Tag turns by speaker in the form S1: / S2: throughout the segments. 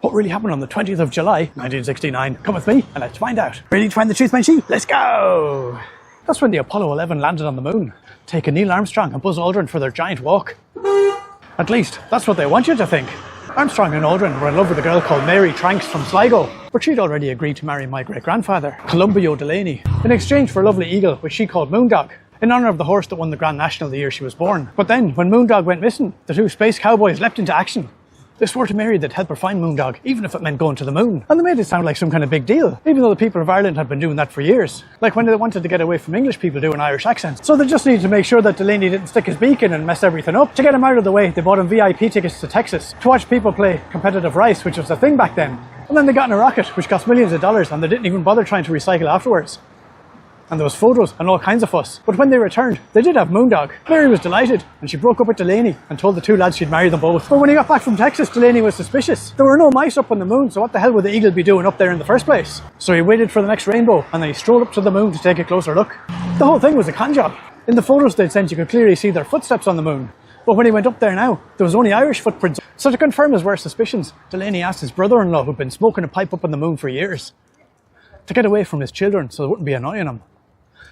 S1: What really happened on the 20th of July, 1969? Come with me and let's find out. Ready to find the truth, Menchie? Let's go! That's when the Apollo 11 landed on the moon, taking Neil Armstrong and Buzz Aldrin for their giant walk. At least, that's what they want you to think. Armstrong and Aldrin were in love with a girl called Mary Tranks from Sligo, but she'd already agreed to marry my great-grandfather, Columbio Delaney, in exchange for a lovely eagle which she called Moondog, in honour of the horse that won the Grand National the year she was born. But then, when Moondog went missing, the two space cowboys leapt into action. They swore to Mary they'd help her find Moondog, even if it meant going to the moon. And they made it sound like some kind of big deal, even though the people of Ireland had been doing that for years. Like when they wanted to get away from English people doing Irish accents. So they just needed to make sure that Delaney didn't stick his beak in and mess everything up. To get him out of the way, they bought him VIP tickets to Texas to watch people play competitive rice, which was a thing back then. And then they got in a rocket, which cost millions of dollars, and they didn't even bother trying to recycle afterwards. And there was photos and all kinds of fuss. But when they returned, they did have Moondog. Mary was delighted, and she broke up with Delaney and told the two lads she'd marry them both. But when he got back from Texas, Delaney was suspicious. There were no mice up on the moon, so what the hell would the eagle be doing up there in the first place? So he waited for the next rainbow, and then he strolled up to the moon to take a closer look. The whole thing was a con job. In the photos they'd sent, you could clearly see their footsteps on the moon. But when he went up there now, there was only Irish footprints. So to confirm his worst suspicions, Delaney asked his brother-in-law, who'd been smoking a pipe up on the moon for years, to get away from his children so they wouldn't be annoying him.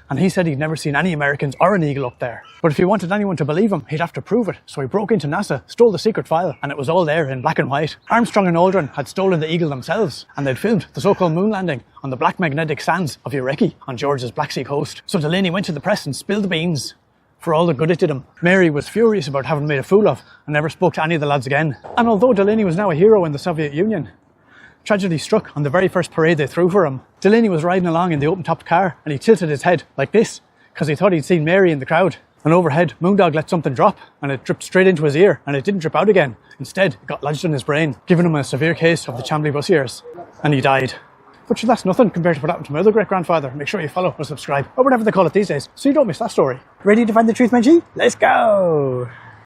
S1: And he said he'd never seen any Americans or an eagle up there. But if he wanted anyone to believe him, he'd have to prove it. So he broke into NASA, stole the secret file, and it was all there in black and white. Armstrong and Aldrin had stolen the eagle themselves, and they'd filmed the so-called moon landing on the black magnetic sands of Ureki on Georgia's Black Sea coast. So Delaney went to the press and spilled the beans for all the good it did him. Mary was furious about having made a fool of and never spoke to any of the lads again. And although Delaney was now a hero in the Soviet Union, tragedy struck on the very first parade they threw for him. Delaney was riding along in the open-topped car and he tilted his head like this because he thought he'd seen Mary in the crowd. And overhead, Moondog let something drop and it dripped straight into his ear and it didn't drip out again. Instead, it got lodged in his brain, giving him a severe case of the Chambly bus ears. And he died. But that's nothing compared to what happened to my other great-grandfather. Make sure you follow or subscribe, or whatever they call it these days, so you don't miss that story. Ready to find the truth, Menchie? Let's go!